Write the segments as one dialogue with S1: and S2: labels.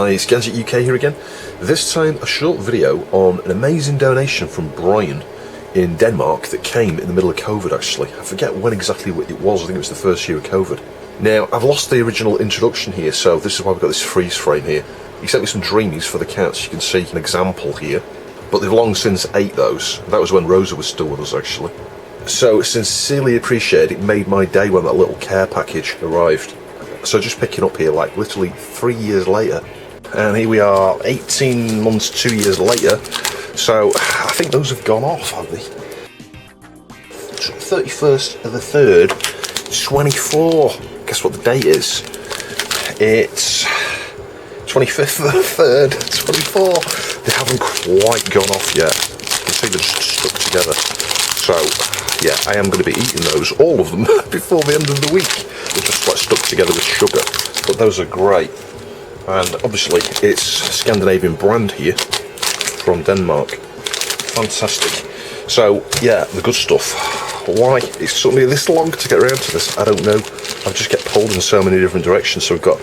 S1: guys, Gadget UK here again. This time a short video on an amazing donation from Brian in Denmark that came in the middle of COVID actually. I forget when exactly it was, I think it was the first year of COVID. Now, I've lost the original introduction here, so this is why we've got this freeze frame here. He sent me some dreamies for the cats, you can see an example here. But they've long since ate those. That was when Rosa was still with us actually. So, sincerely appreciate it, made my day when that little care package arrived. So just picking up here, like literally 3 years later, and here we are 18 months, 2 years later, so I think those have gone off, have they? 31st of the 3rd, 24, guess what the date is? It's 25th of the 3rd, 24, they haven't quite gone off yet, you can see they're just stuck together, so yeah, I am going to be eating those, all of them, before the end of the week. They're just like stuck together with sugar, but those are great. And obviously it's a Scandinavian brand here from Denmark. Fantastic. So yeah, the good stuff. Why it's took me this long to get around to this, I don't know. I just get pulled in so many different directions. So we've got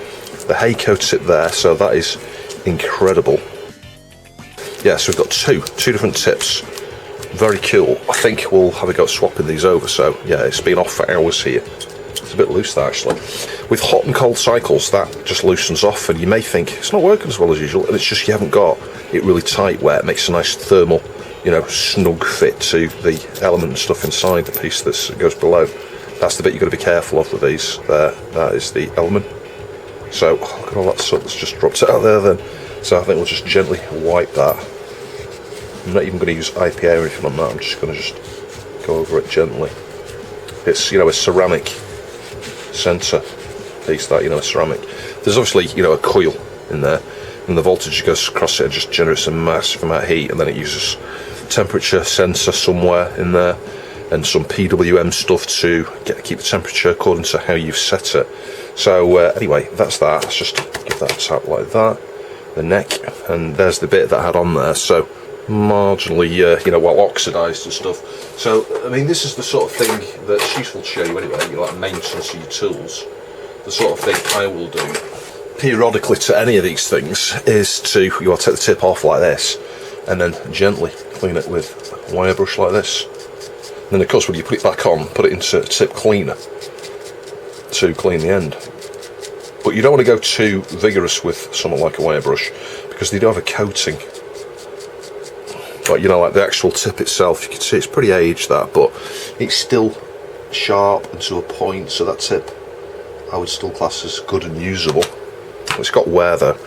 S1: the Heiko tip there, so that is incredible. Yeah, so we've got two different tips. Very cool. I think we'll have a go at swapping these over. So yeah, it's been off for hours here. It's a bit loose that actually. With hot and cold cycles, that just loosens off, and you may think it's not working as well as usual, and it's just you haven't got it really tight where it makes a nice thermal, you know, snug fit to the element and stuff inside the piece that goes below. That's the bit you've got to be careful of with these. There, that is the element. So look at all that soot that's just dropped out there then. So I think we'll just gently wipe that. I'm not even going to use IPA or anything on that, I'm just going to go over it gently. It's, you know, a ceramic sensor piece, that, you know, a ceramic. There's obviously, you know, a coil in there, and the voltage goes across it and just generates a massive amount of heat, and then it uses temperature sensor somewhere in there and some PWM stuff to keep the temperature according to how you've set it. So anyway, that's that. Let's just give that a tap like that, the neck, and there's the bit that I had on there. So marginally, you know, well oxidised and stuff. So, I mean, this is the sort of thing that's useful to show you anyway, you know, like maintenance of your tools. The sort of thing I will do periodically to any of these things is to, you want to take the tip off like this, and then gently clean it with a wire brush like this. And then of course when you put it back on, put it into a tip cleaner to clean the end. But you don't want to go too vigorous with something like a wire brush, because they do have a coating. But, you know, like the actual tip itself, you can see it's pretty aged, that, but it's still sharp and to a point, so that tip I would still class as good and usable. It's got wear though,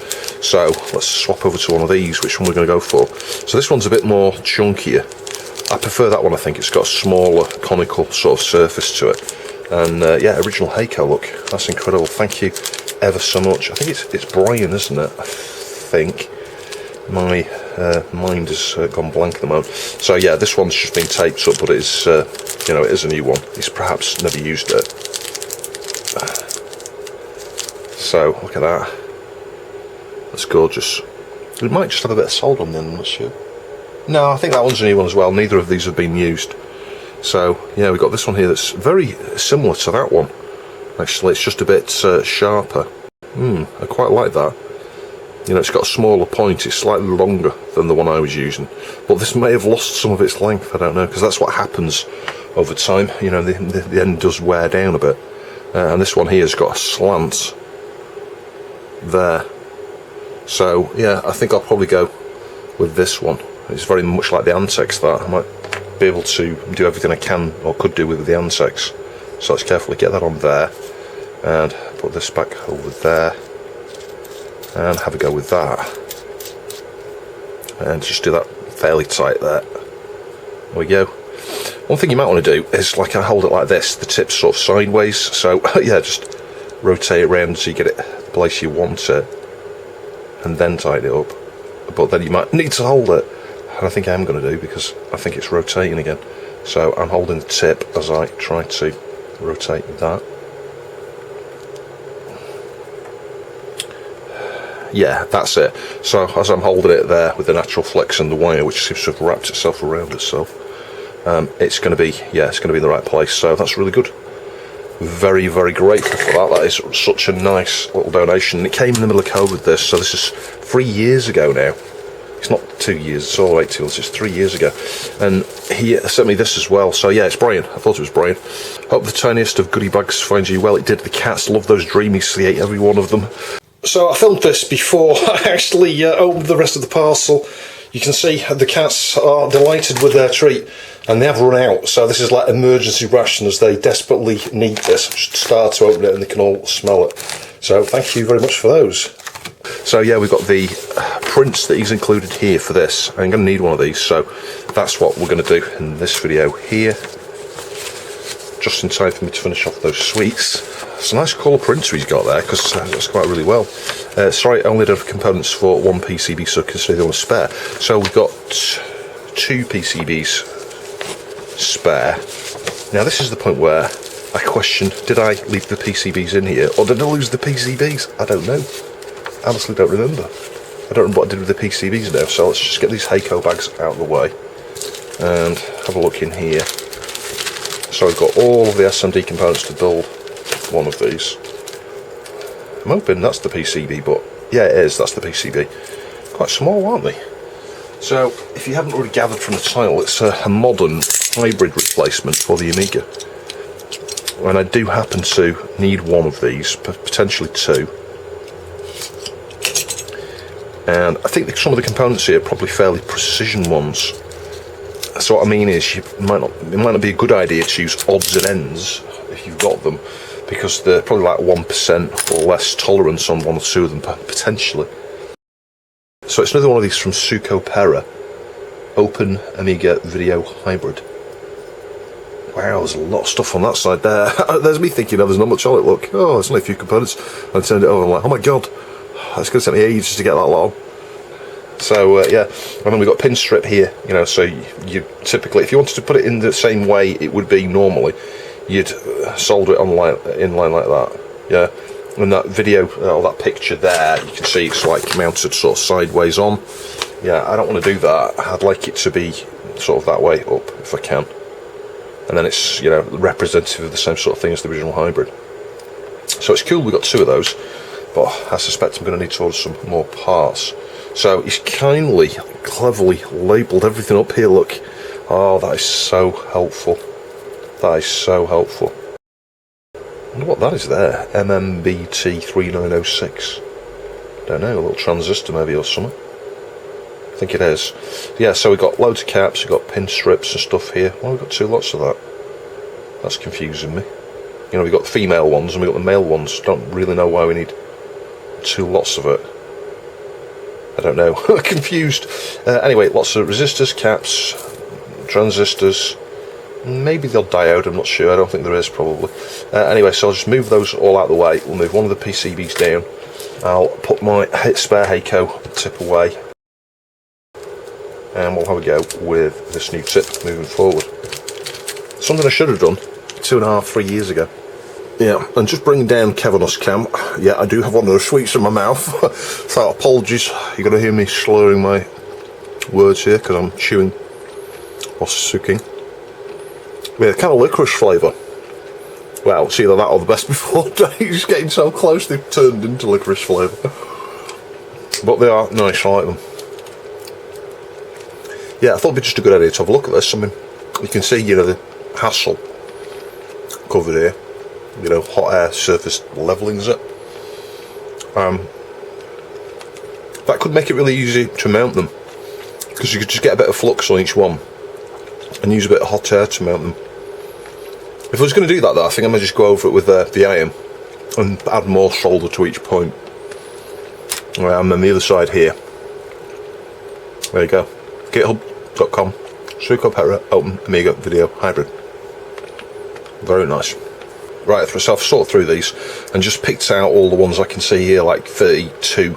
S1: so let's swap over to one of these. Which one we're going to go for? So this one's a bit more chunkier. I prefer that one. I think it's got a smaller conical sort of surface to it, and yeah, original Heiko look. That's incredible. Thank you ever so much. I think it's Brian, isn't it? I think. My mind has gone blank at the moment. So yeah, this one's just been taped up, but it is, you know, it is a new one. He's perhaps never used it. So look at that. That's gorgeous. It might just have a bit of solder on the end, I'm not sure. No, I think that one's a new one as well. Neither of these have been used. So yeah, we've got this one here that's very similar to that one. Actually, it's just a bit sharper. I quite like that. You know, it's got a smaller point, it's slightly longer than the one I was using. But this may have lost some of its length, I don't know, because that's what happens over time. You know, the end does wear down a bit. And this one here has got a slant there. So, yeah, I think I'll probably go with this one. It's very much like the Antex, that. I might be able to do everything I can, or could do with the Antex. So let's carefully get that on there. And put this back over there. And have a go with that, and just do that fairly tight there. There we go. One thing you might want to do is, like, I hold it like this, the tip's sort of sideways, so yeah, just rotate it around so you get it the place you want it, and then tighten it up. But then you might need to hold it, and I think I am going to do, because I think it's rotating again. So I'm holding the tip as I try to rotate that. Yeah, that's it. So as I'm holding it there with the natural flex and the wire, which seems to have wrapped itself around itself, it's going to be, yeah, it's going to be in the right place. So that's really good. Very, very grateful for that. That is such a nice little donation. It came in the middle of COVID, this, so this is 3 years ago now. It's not 2 years, it's all right, it's just 3 years ago. And he sent me this as well, so yeah, it's Brian. I thought it was Brian. Hope the tiniest of goodie bags finds you well. It did. The cats love those dreamies, they ate every one of them. So I filmed this before I actually opened the rest of the parcel. You can see the cats are delighted with their treat, and they have run out, so this is like emergency ration as they desperately need this. Just start to open it and they can all smell it. So thank you very much for those. So yeah, we've got the prints that he's included here for this. I'm going to need one of these, so that's what we're going to do in this video here. Just in time for me to finish off those sweets. It's a nice colour printer he's got there, because it's quite really well. Sorry, I only have components for one PCB, so consider the one spare. So we've got 2 PCBs spare. Now this is the point where I question, did I leave the PCBs in here, or did I lose the PCBs? I don't know. I honestly don't remember. I don't remember what I did with the PCBs now, so let's just get these Heiko bags out of the way and have a look in here. So we've got all of the SMD components to build one of these. I'm hoping that's the PCB, but yeah, it is, that's the PCB. Quite small, aren't they? So, if you haven't already gathered from the title, it's a modern hybrid replacement for the Amiga. And I do happen to need one of these, potentially 2. And I think some of the components here are probably fairly precision ones. So what I mean is, it might not be a good idea to use odds and ends if you've got them, because they're probably like 1% or less tolerance on 1 or 2 of them, potentially. So it's another one of these from Suco Pera, Open Amiga Video Hybrid. Wow, there's a lot of stuff on that side there. There's me thinking, oh, there's not much on it, look. Oh, there's only a few components. And I turned it over and I'm like, oh my god, it's going to take me ages to get that long. So yeah, and then we've got pin strip here, you know, so you typically, if you wanted to put it in the same way it would be normally, you'd solder it on in line like that, yeah. And that video, or that picture there, you can see it's like mounted sort of sideways on. Yeah, I don't want to do that. I'd like it to be sort of that way up, if I can. And then it's, you know, representative of the same sort of thing as the original hybrid. So it's cool we've got 2 of those, but I suspect I'm going to need to order some more parts. So he's kindly, cleverly labelled everything up here, look. Oh, that is so helpful. That is so helpful. I wonder what that is there. MMBT3906. Don't know, a little transistor maybe or something. I think it is. Yeah, so we've got loads of caps, we've got pin strips and stuff here. Well, we've got 2 lots of that. That's confusing me. You know, we've got the female ones and we've got the male ones. Don't really know why we need 2 lots of it. I don't know. Confused. Anyway, lots of resistors, caps, transistors, maybe the odd diode, I'm not sure. I don't think there is, probably. Anyway, so I'll just move those all out of the way. We'll move one of the PCBs down. I'll put my spare Heiko tip away. And we'll have a go with this new tip moving forward. Something I should have done 2.5, 3 years ago. Yeah, and just bringing down Kavanos cam. Yeah, I do have one of those sweets in my mouth. So apologies, you're going to hear me slurring my words here because I'm chewing or sucking. Yeah, kind of licorice flavour. Well, it's either that or the best before days. Getting so close they've turned into licorice flavour. But they are nice, I like them. Yeah, I thought it'd be just a good idea to have a look at this. I mean, you can see, you know, the hassle covered here. You know, hot air surface levelling, is it? That could make it really easy to mount them, because you could just get a bit of flux on each one and use a bit of hot air to mount them. If I was going to do that though, I think I might just go over it with the iron and add more solder to each point. And then the other side here. There you go. GitHub.com Suco Pera Open Amiga Video Hybrid. Very nice. Right, so I've sorted through these and just picked out all the ones I can see here, like 32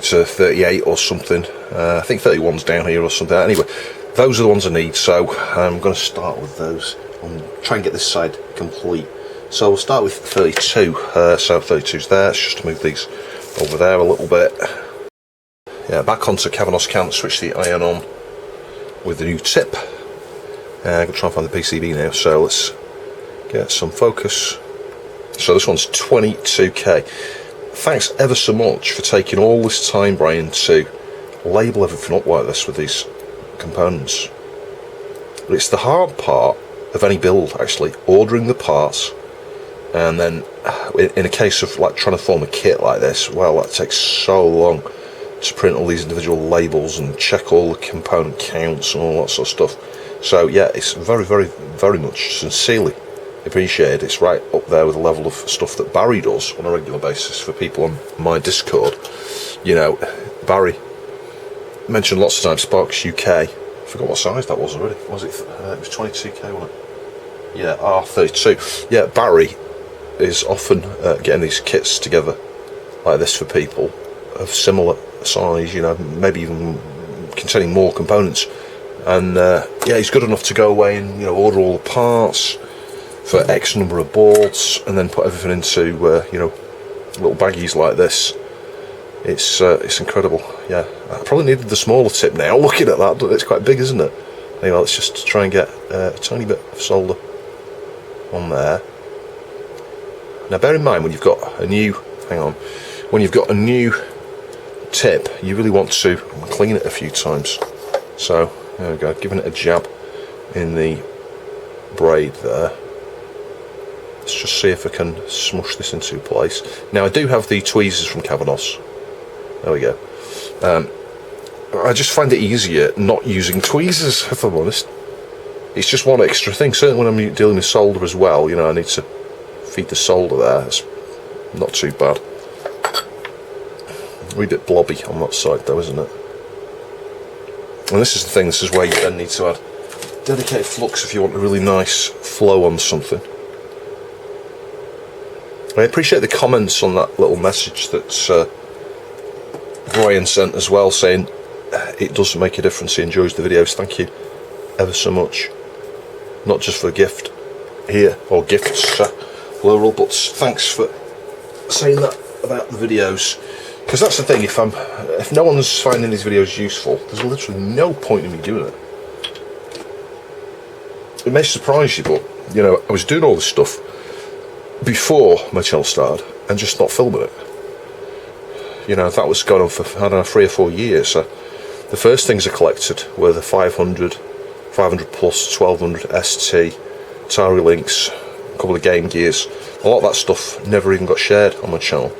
S1: to 38 or something. I think 31's down here or something. Anyway, those are the ones I need, so I'm going to start with those and try and get this side complete. So we'll start with 32. So 32's there. Let's just move these over there a little bit. Yeah, back onto Kavanos cam, switch the iron on with the new tip. I'm going to try and find the PCB now, so let's get some focus. So this one's 22k. Thanks ever so much for taking all this time, Brian, to label everything up like this with these components. But it's the hard part of any build, actually, ordering the parts, and then in a case of like trying to form a kit like this, well, that takes so long to print all these individual labels and check all the component counts and all that sort of stuff. So yeah, it's very, very, very much sincerely appreciated. It's right up there with the level of stuff that Barry does on a regular basis for people on my Discord. You know, Barry mentioned lots of times Sparks UK. I forgot what size that was already. Was it? It was 22k, wasn't it? Yeah, R32. Yeah, Barry is often getting these kits together like this for people of similar size, you know, maybe even containing more components. And yeah, he's good enough to go away and, you know, order all the parts for X number of boards and then put everything into you know, little baggies like this. It's incredible. Yeah, I probably needed the smaller tip now. Looking at that, it's quite big, isn't it? Anyway, let's just try and get a tiny bit of solder on there. Now, bear in mind when you've got a new, when you've got a new tip, you really want to clean it a few times. So there we go, giving it a jab in the braid there. Let's just see if I can smush this into place. Now, I do have the tweezers from Cavanos. There we go. I just find it easier not using tweezers, if I'm honest. It's just one extra thing. Certainly when I'm dealing with solder as well, you know, I need to feed the solder there. It's not too bad. A bit blobby on that side though, isn't it? And this is the thing, this is where you then need to add dedicated flux if you want a really nice flow on something. I appreciate the comments on that little message that Brian sent as well, saying it does make a difference, he enjoys the videos. Thank you ever so much. Not just for a gift here, or gifts, plural, but thanks for saying that about the videos. Because that's the thing, if no one's finding these videos useful, there's literally no point in me doing it. It may surprise you, but, you know, I was doing all this stuff before my channel started and just not filming it. You know, that was going on for, I don't know, 3 or 4 years. So the first things I collected were the 500 plus, 1200 ST, Atari Lynx, a couple of Game Gears. A lot of that stuff never even got shared on my channel.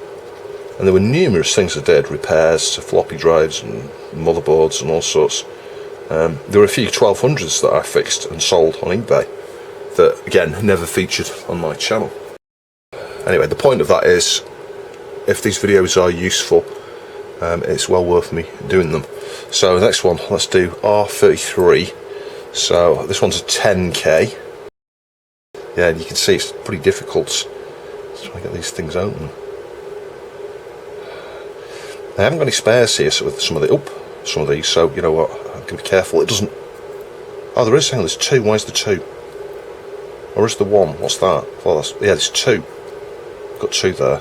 S1: And there were numerous things I did, repairs to floppy drives and motherboards and all sorts. There were a few 1200s that I fixed and sold on eBay that, again, never featured on my channel. Anyway, the point of that is, if these videos are useful, it's well worth me doing them. So the next one, let's do R33. So this one's a 10k. Yeah, and you can see it's pretty difficult to try and get these things open. I haven't got any spares here with some of these, so you know what, I'm going to be careful. It doesn't... Oh, there is, hang on, there's 2. Why is there 2? Or is there 1? What's that? Oh, that's... Yeah, there's 2. Got 2 there.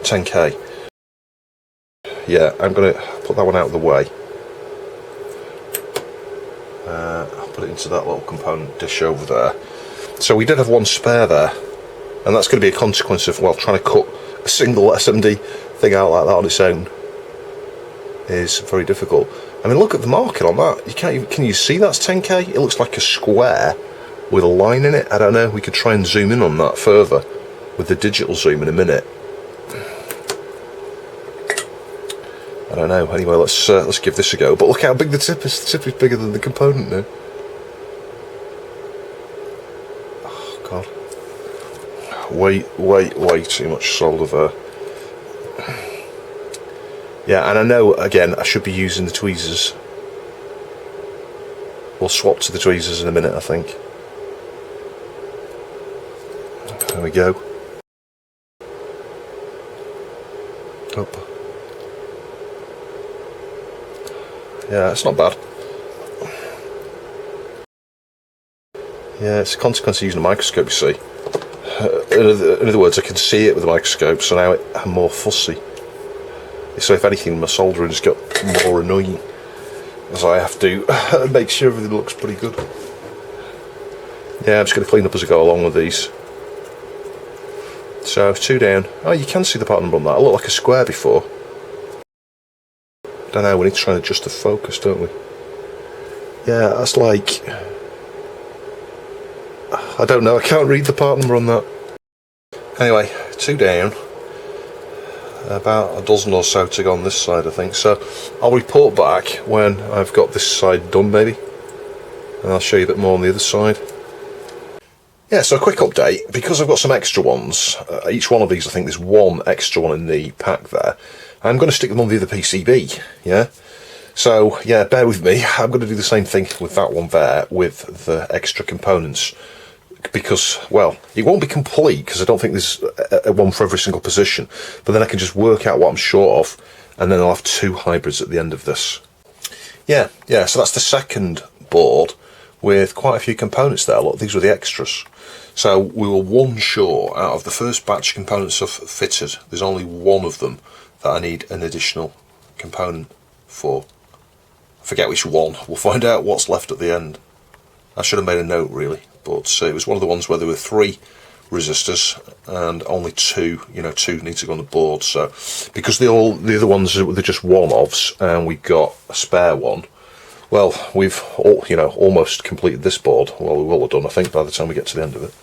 S1: 10k. Yeah, I'm going to put that one out of the way. I'll put it into that little component dish over there. So we did have 1 spare there, and that's going to be a consequence of, well, trying to cut a single SMD thing out like that on its own is very difficult. I mean, look at the marking on that. You can't even, can you see that's 10k? It looks like a square with a line in it. I don't know, we could try and zoom in on that further with the digital zoom in a minute. I don't know. Anyway, let's give this a go. But look how big the tip is. The tip is bigger than the component now. Oh god, way too much solder there. Yeah, and I know, again, I should be using the tweezers. We'll swap to the tweezers in a minute, I think. There we go. Up. Yeah, it's not bad. Yeah, it's a consequence of using a microscope, you see. In other words, I can see it with a microscope, so now I'm more fussy. So if anything, my soldering has got more annoying, as I have to make sure everything looks pretty good. Yeah, I'm just going to clean up as I go along with these. So 2 down. Oh, you can see the part number on that. It looked like a square before. Don't know, we need to try and adjust the focus, don't we? Yeah, that's like... I don't know, I can't read the part number on that. Anyway, 2 down. About a dozen or so to go on this side, I think. So I'll report back when I've got this side done, maybe. And I'll show you a bit more on the other side. Yeah, so a quick update. Because I've got some extra ones, each one of these, I think there's one extra one in the pack there. I'm going to stick them on the other PCB, yeah? So, yeah, bear with me. I'm going to do the same thing with that one there, with the extra components. Because, well, it won't be complete, because I don't think there's a one for every single position. But then I can just work out what I'm short of, and then I'll have 2 hybrids at the end of this. Yeah, so that's the second board, with quite a few components there. Look, these were the extras. So we were 1 short out of the first batch of components I've fitted. There's only 1 of them that I need an additional component for. I forget which one. We'll find out what's left at the end. I should have made a note, really, but it was one of the ones where there were 3 resistors and only 2. 2 need to go on the board. So because the other ones they're just one-offs, and we got a spare one. Well, we've almost completed this board. Well, we will have done, I think, by the time we get to the end of it.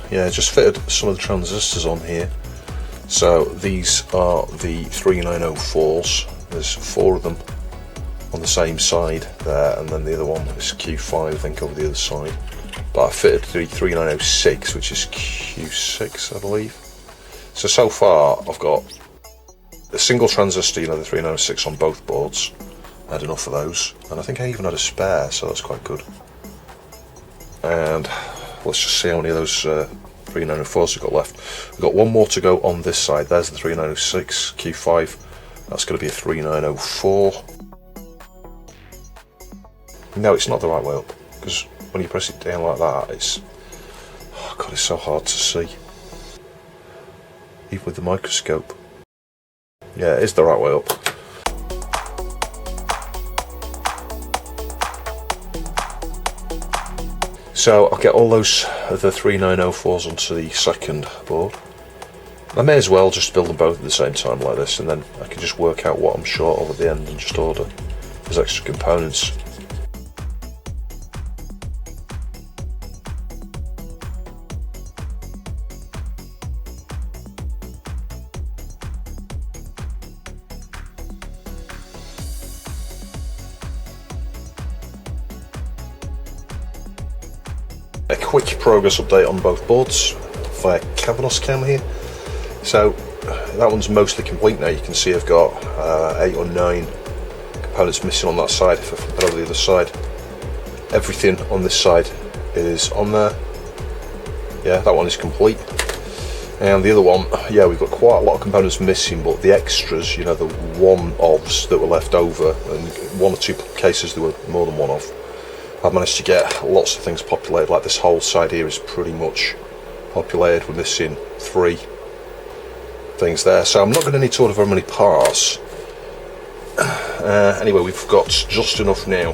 S1: Yeah, just fitted some of the transistors on here. So these are the 3904s. There's 4 of them on the same side there, and then the other one is Q5, I think, over the other side. But I fitted the 3906, which is Q6, I believe. So far I've got a single transistor, the 3906 on both boards. I had enough of those, and I think I even had a spare, so that's quite good. And let's just see how many of those 3904s we've got left. We've got 1 more to go on this side. There's the 3906 Q5. That's going to be a 3904. No, it's not the right way up, because when you press it down like that, it's... Oh God, it's so hard to see. Even with the microscope. Yeah, it is the right way up. So I'll get all those the 3904s onto the second board. I may as well just build them both at the same time like this, and then I can just work out what I'm short of at the end and just order those extra components. A quick progress update on both boards via Cavanos cam here. So that one's mostly complete now. You can see I've got 8 or 9 components missing on that side. If I flip it over the other side, everything on this side is on there. Yeah, that one is complete. And the other one, yeah, we've got quite a lot of components missing, but the extras, you know, the one-offs that were left over, and 1 or 2 cases there were more than one of, I've managed to get lots of things populated. Like this whole side here is pretty much populated. We're missing 3 things there, so I'm not going to need to order very many parts. Anyway, we've got just enough now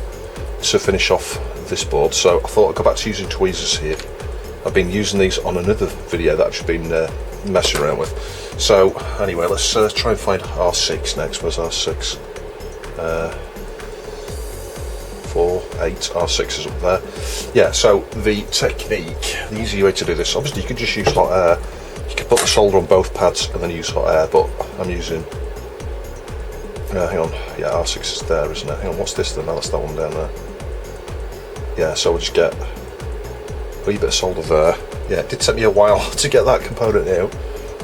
S1: to finish off this board, so I thought I'd go back to using tweezers here. I've been using these on another video that I've just been messing around with. So anyway, let's try and find R6 next. Where's R6? 4, 8, R6 is up there. Yeah, so the technique, the easy way to do this, obviously you could just use hot air. You could put the solder on both pads and then use hot air, but I'm using, hang on, yeah, R6 is there, isn't it? Hang on, what's this then? No, that's that one down there. Yeah, so we'll just get a wee bit of solder there. Yeah, it did take me a while to get that component out,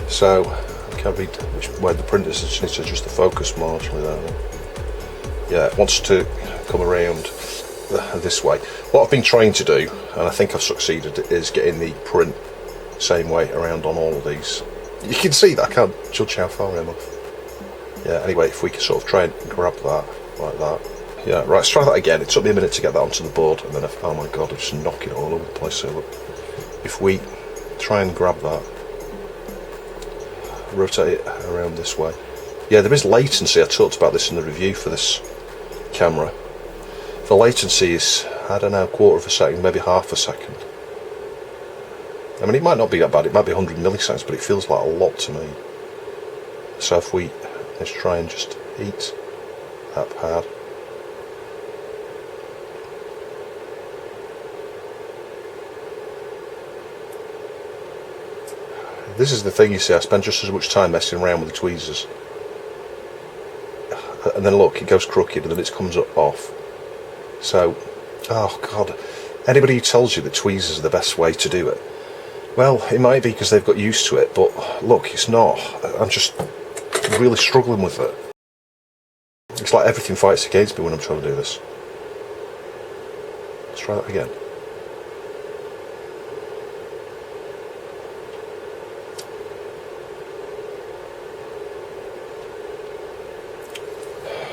S1: so I can't read where the print is. I just need to adjust the focus marginally there. Yeah, it wants to come around this way. What I've been trying to do, and I think I've succeeded, is getting the print same way around on all of these. You can see that, I can't judge how far I'm off. Yeah, anyway, if we can sort of try and grab that, like that. Yeah, right, let's try that again. It took me a minute to get that onto the board, and then oh my god, I'm just knocking it all over the place here, look. If we try and grab that, rotate it around this way. Yeah, there is latency. I talked about this in the review for this camera. The latency is, I don't know, 1/4 of a second, maybe half a second. I mean, it might not be that bad, it might be 100 milliseconds, but it feels like a lot to me. So if we, let's try and just eat that pad. This is the thing, you see, I spend just as much time messing around with the tweezers. And then look, it goes crooked and then it comes off. So, oh god, anybody who tells you that tweezers are the best way to do it, well, it might be because they've got used to it, but look, it's not. I'm just really struggling with it. It's like everything fights against me when I'm trying to do this. Let's try that again.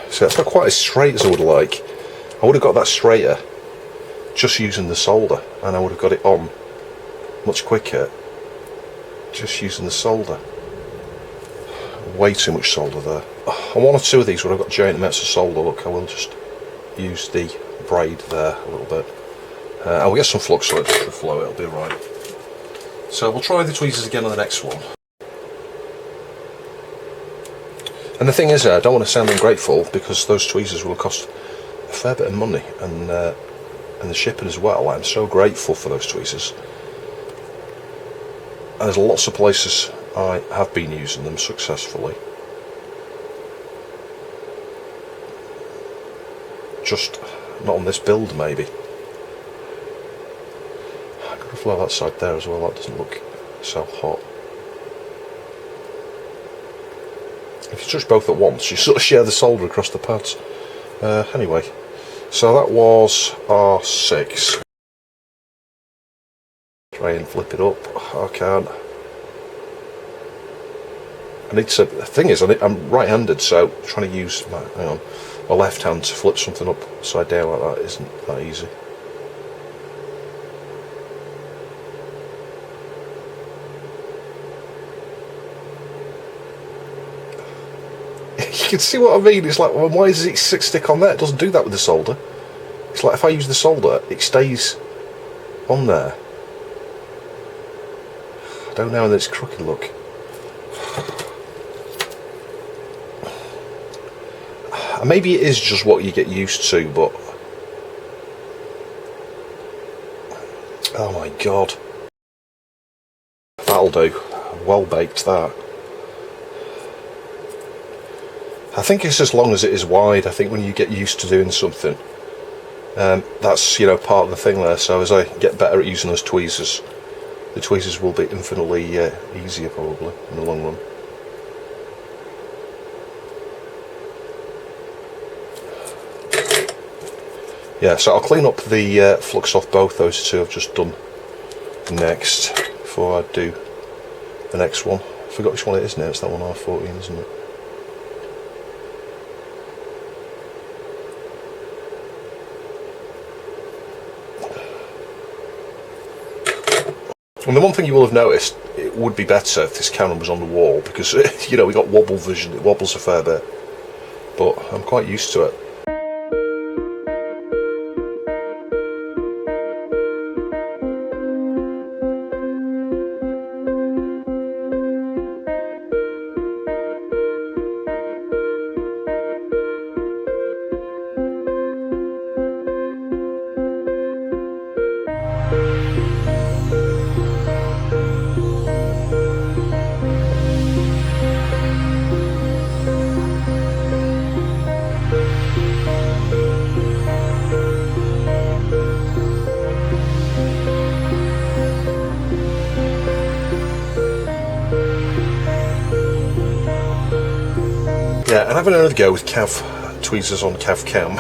S1: So it's not quite as straight as I would like. I would have got that straighter just using the solder, and I would have got it on much quicker just using the solder. Way too much solder there. On 1 or 2 of these where I've got giant amounts of solder, look, I will just use the braid there a little bit. I'll get some flux so it should flow, it'll be right. So we'll try the tweezers again on the next one. And the thing is, I don't want to sound ungrateful, because those tweezers will cost a fair bit of money, and the shipping as well. I'm so grateful for those tweezers. And there's lots of places I have been using them successfully. Just not on this build, maybe. I've got to flow that side there as well, that doesn't look so hot. If you touch both at once, you sort of share the solder across the pads. Anyway, so that was R6. Try and flip it up. I can't. I need to. The thing is, I'm right-handed, so trying to use my left hand to flip something upside down like that isn't that easy. You can see what I mean. It's like, well, why does it stick on there? It doesn't do that with the solder. It's like if I use the solder, it stays on there. I don't know, and it's crooked, look. Maybe it is just what you get used to, but oh my god, that'll do. Well baked, that. I think it's as long as it is wide. I think when you get used to doing something, that's, you know, part of the thing there. So as I get better at using those tweezers, the tweezers will be infinitely easier probably in the long run. Yeah, so I'll clean up the flux off both those two I've just done next. before I do the next one. I forgot which one it is now. It's that one R14, isn't it? And the one thing you will have noticed, it would be better if this camera was on the wall, because you know, we got wobble vision, it wobbles a fair bit, but I'm quite used to it. Yeah, and having another go with Cav tweezers on Cav Cam.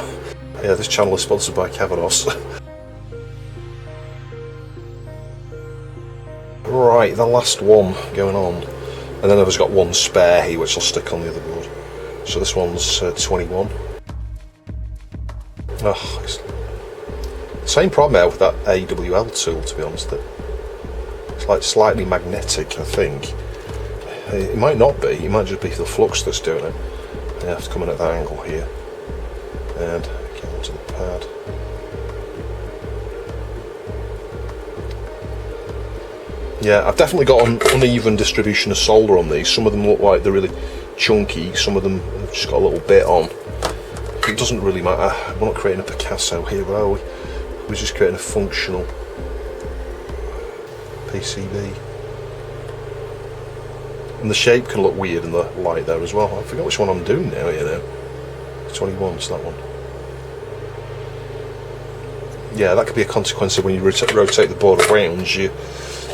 S1: Yeah, this channel is sponsored by Cavanos. Right, the last one going on, and then I've just got one spare here which I'll stick on the other board. So this one's 21. Oh, it's the same problem out with that AWL tool, to be honest. It's like slightly magnetic, I think. It might not be, it might just be the flux that's doing it. You have to come in at that angle here and get onto the pad. Yeah, I've definitely got an uneven distribution of solder on these. Some of them look like they're really chunky, some of them have just got a little bit on. It doesn't really matter. We're not creating a Picasso here, are we? We're just creating a functional PCB. And the shape can look weird in the light there as well. I forgot which one I'm doing now, you know. 21's that one. Yeah, that could be a consequence of when you rotate the board around, you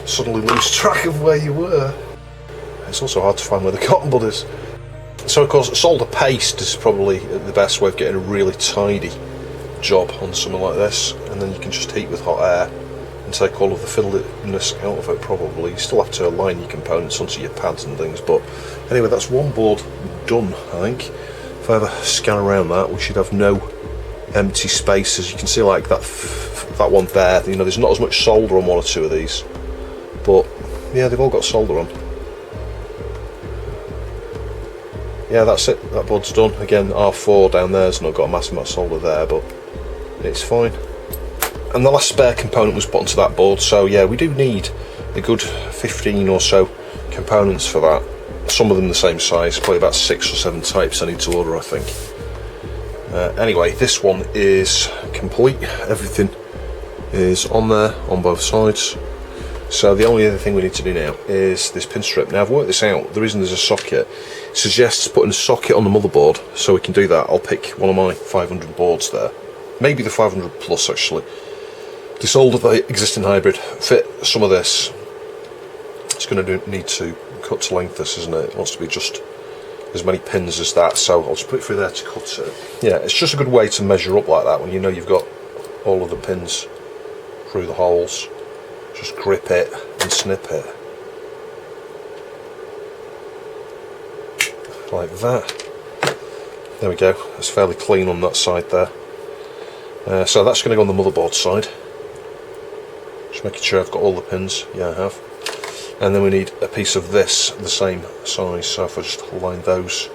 S1: suddenly lose track of where you were. It's also hard to find where the cotton bud is. So of course, solder paste is probably the best way of getting a really tidy job on something like this, and then you can just heat with hot air and take all of the fiddliness out of it. Probably you still have to align your components onto your pads and things, but anyway, that's one board done. I think if I ever scan around that, we should have no empty spaces. You can see like that one there, you know, there's not as much solder on one or two of these, but yeah, they've all got solder on. Yeah, that's it, that board's done. Again, R4 down there's not got a massive amount of solder there, but it's fine. And the last spare component was put onto that board, so yeah, we do need a good 15 or so components for that. Some of them the same size, probably about 6 or 7 types I need to order, I think. Anyway, this one is complete. Everything is on there, on both sides. So the only other thing we need to do now is this pin strip. Now I've worked this out. The reason there's a socket suggests putting a socket on the motherboard, so we can do that. I'll pick one of my 500 boards there. Maybe the 500 plus actually. This older existing hybrid fit some of this. It's going to need to cut to length this, isn't it? It wants to be just as many pins as that, so I'll just put it through there to cut it. Yeah, it's just a good way to measure up like that when you know you've got all of the pins through the holes. Just grip it and snip it. Like that. There we go, it's fairly clean on that side there. So that's going to go on the motherboard side. Just making sure I've got all the pins. Yeah, I have. And then we need a piece of this, the same size, so if I just line those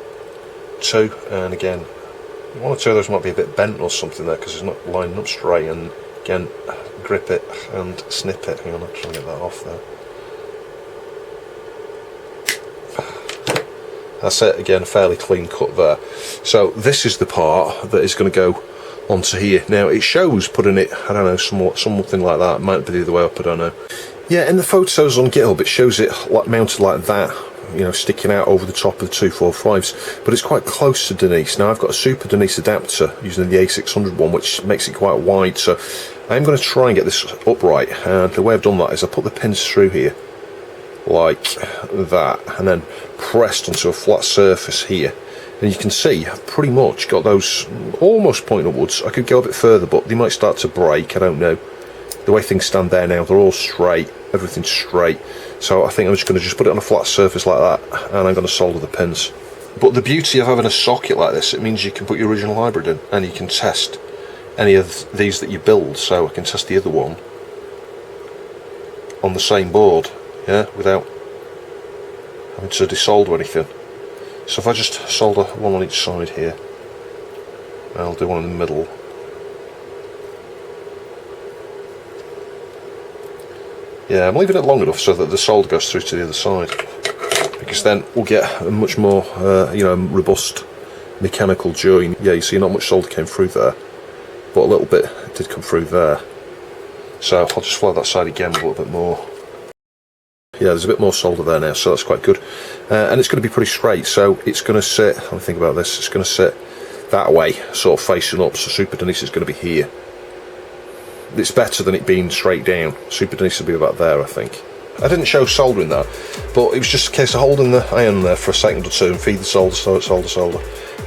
S1: two, and again, one or two of those might be a bit bent or something there because it's not lining up straight, and again, grip it and snip it. Hang on, I'll try and get that off there. That's it, again, fairly clean cut there. So this is the part that is going to go onto here. Now it shows putting it, I don't know, something like that. It might be the other way up, I don't know. Yeah, in the photos on GitHub it shows it like mounted like that, you know, sticking out over the top of the 245s, but it's quite close to Denise. Now I've got a Super Denise adapter using the A600 one, which makes it quite wide, so I'm going to try and get this upright, and the way I've done that is I put the pins through here like that, and then pressed onto a flat surface here, and you can see I've pretty much got those almost pointing upwards. I could go a bit further, but they might start to break, I don't know. The way things stand there now, they're all straight. everything's straight. So I think I'm just going to put it on a flat surface like that, and I'm going to solder the pins. But the beauty of having a socket like this, it means you can put your original hybrid in, and you can test any of these that you build. So I can test the other one on the same board, yeah, without having to desolder anything. So if I just solder one on each side here, I'll do one in the middle. Yeah, I'm leaving it long enough so that the solder goes through to the other side, because then we'll get a much more, robust mechanical join. Yeah, you see not much solder came through there, but a little bit did come through there. So I'll just flood that side again with a little bit more. Yeah, there's a bit more solder there now, so that's quite good. And it's going to be pretty straight, so it's going to sit, let me think about this, it's going to sit that way, sort of facing up, so Super Denise is going to be here. It's better than it being straight down. Super Denise will be about there, I think. I didn't show soldering that, but it was just a case of holding the iron there for a second or two and feed the solder,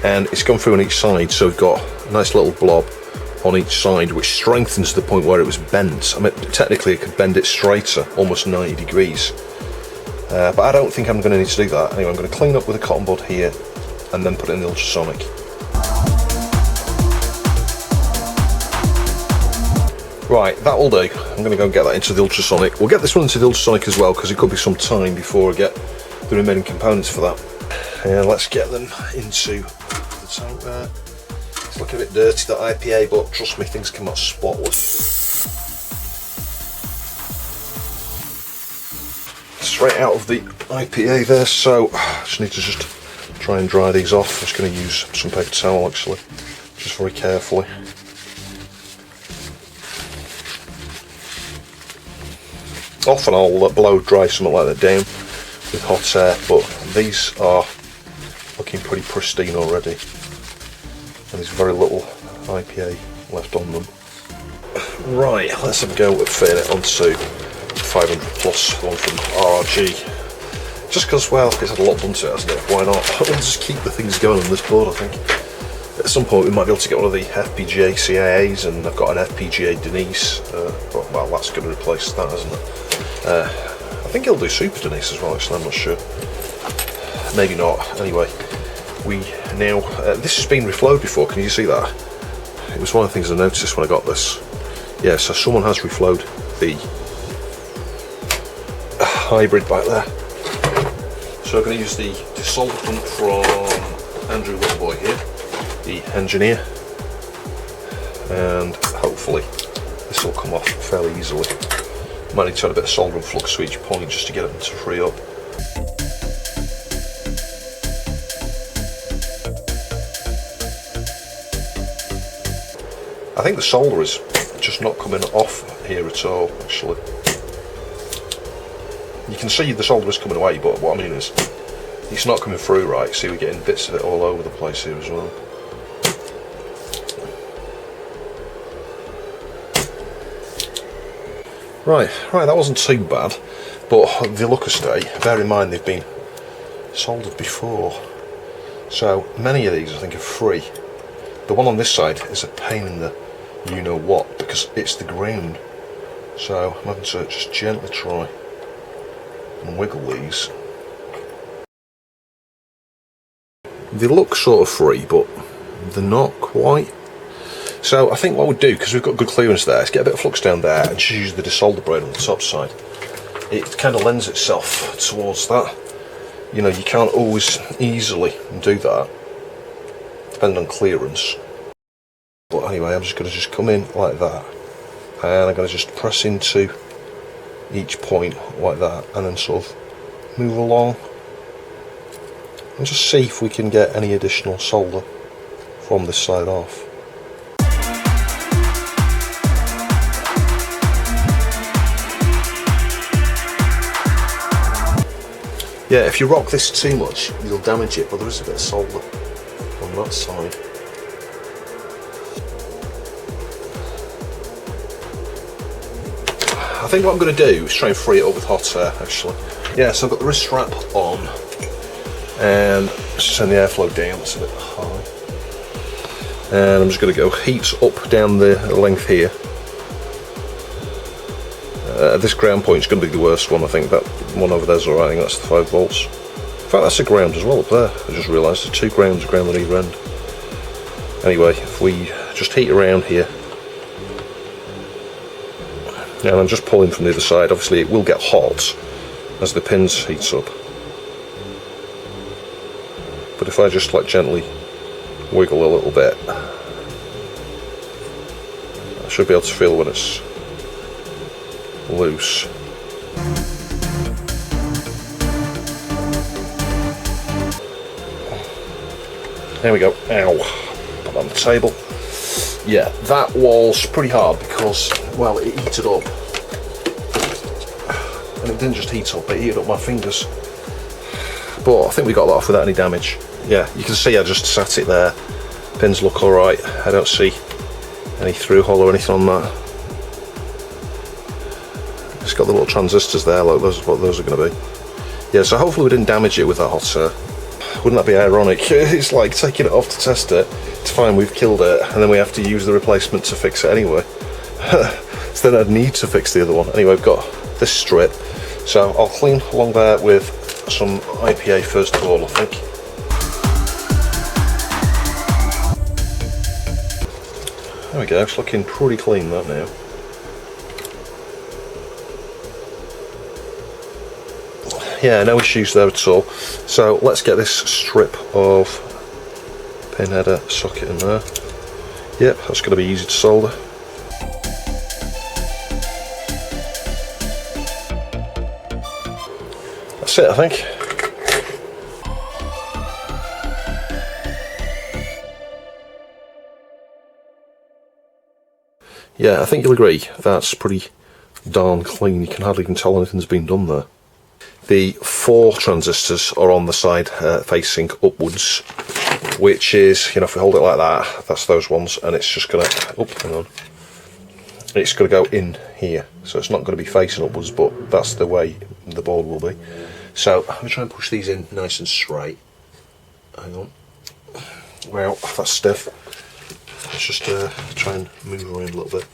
S1: and it's gone through on each side, so we've got a nice little blob on each side, which strengthens to the point where it was bent. I mean, technically it could bend it straighter, almost 90 degrees. But I don't think I'm going to need to do that. Anyway, I'm going to clean up with a cotton bud here, and then put it in the ultrasonic. Right, that will do. I'm going to go and get that into the ultrasonic. We'll get this one into the ultrasonic as well, because it could be some time before I get the remaining components for that. And let's get them into the tank there. It's looking a bit dirty, that IPA, but trust me, things come out spotless. Straight out of the IPA there, so I just need to try and dry these off. I'm just going to use some paper towel actually, just very carefully. Often I'll blow dry something like that down with hot air, but these are looking pretty pristine already. And there's very little IPA left on them. Right, let's have a go at fitting it onto 500 plus, one from RRG. Just because, well, it's had a lot done to it, hasn't it? Why not? We'll just keep the things going on this board, I think. At some point we might be able to get one of the FPGA CIAs, and I've got an FPGA Denise, but, well, that's going to replace that, isn't it? I think it'll do Super Denise as well, actually, I'm not sure. Maybe not. Anyway, we now, this has been reflowed before, can you see that? It was one of the things I noticed when I got this. Yeah, so someone has reflowed the hybrid back there. So I'm going to use the desolderant from Andrew Littleboy here, the engineer, and hopefully this will come off fairly easily. Might need to add a bit of solder and flux to each point just to get it to free up. I think the solder is just not coming off here at all, actually. You can see the solder is coming away, but what I mean is it's not coming through right. See, we're getting bits of it all over the place here as well. Right, that wasn't too bad, but the look stay, bear in mind they've been soldered before, so many of these I think are free. The one on this side is a pain in the you-know-what, because it's the ground, so I'm having to just gently try and wiggle these. They look sort of free, but they're not quite. So I think what we'll do, because we've got good clearance there, is get a bit of flux down there and just use the desolder braid on the top side. It kind of lends itself towards that. You know, you can't always easily do that, depending on clearance. But anyway, I'm just going to come in like that, and I'm going to just press into each point like that, and then sort of move along and just see if we can get any additional solder from this side off. Yeah, if you rock this too much, you'll damage it, but there is a bit of solder on that side. I think what I'm going to do is try and free it up with hot air, actually. Yeah, so I've got the wrist strap on, and let's just turn the airflow down, it's a bit high. And I'm just going to go heat up down the length here. This ground point is going to be the worst one. I think that one over there's alright. I think that's the 5 volts. In fact, that's a ground as well up there. I just realised there's 2 grounds, ground on either end. Anyway, if we just heat around here, and I'm just pulling from the other side. Obviously, it will get hot as the pins heats up. But if I just like gently wiggle a little bit, I should be able to feel when it's loose. There we go. Ow. Put that on the table. Yeah, that was pretty hard because, well, it heated up. And it didn't just heat up, it heated up my fingers. But I think we got that off without any damage. Yeah, you can see I just sat it there. Pins look alright. I don't see any through hole or anything on that. It's got the little transistors there, like those are what those are going to be. Yeah, so hopefully we didn't damage it with that hot air. Wouldn't that be ironic? It's like taking it off to test it, to find we've killed it, and then we have to use the replacement to fix it anyway. So then I'd need to fix the other one. Anyway, I've got this strip, so I'll clean along there with some IPA first of all, I think. There we go, it's looking pretty clean that now. Yeah, no issues there at all. So let's get this strip of pin header socket in there. Yep, that's going to be easy to solder. That's it, I think. Yeah, I think you'll agree that's pretty darn clean. You can hardly even tell anything's been done there. The 4 transistors are on the side facing upwards, which is, you know, if we hold it like that, that's those ones, and it's just going to, oh, hang on, it's going to go in here, so it's not going to be facing upwards, but that's the way the board will be. So I'm going to try and push these in nice and straight. Hang on. Well, that's stiff. Let's just try and move around a little bit.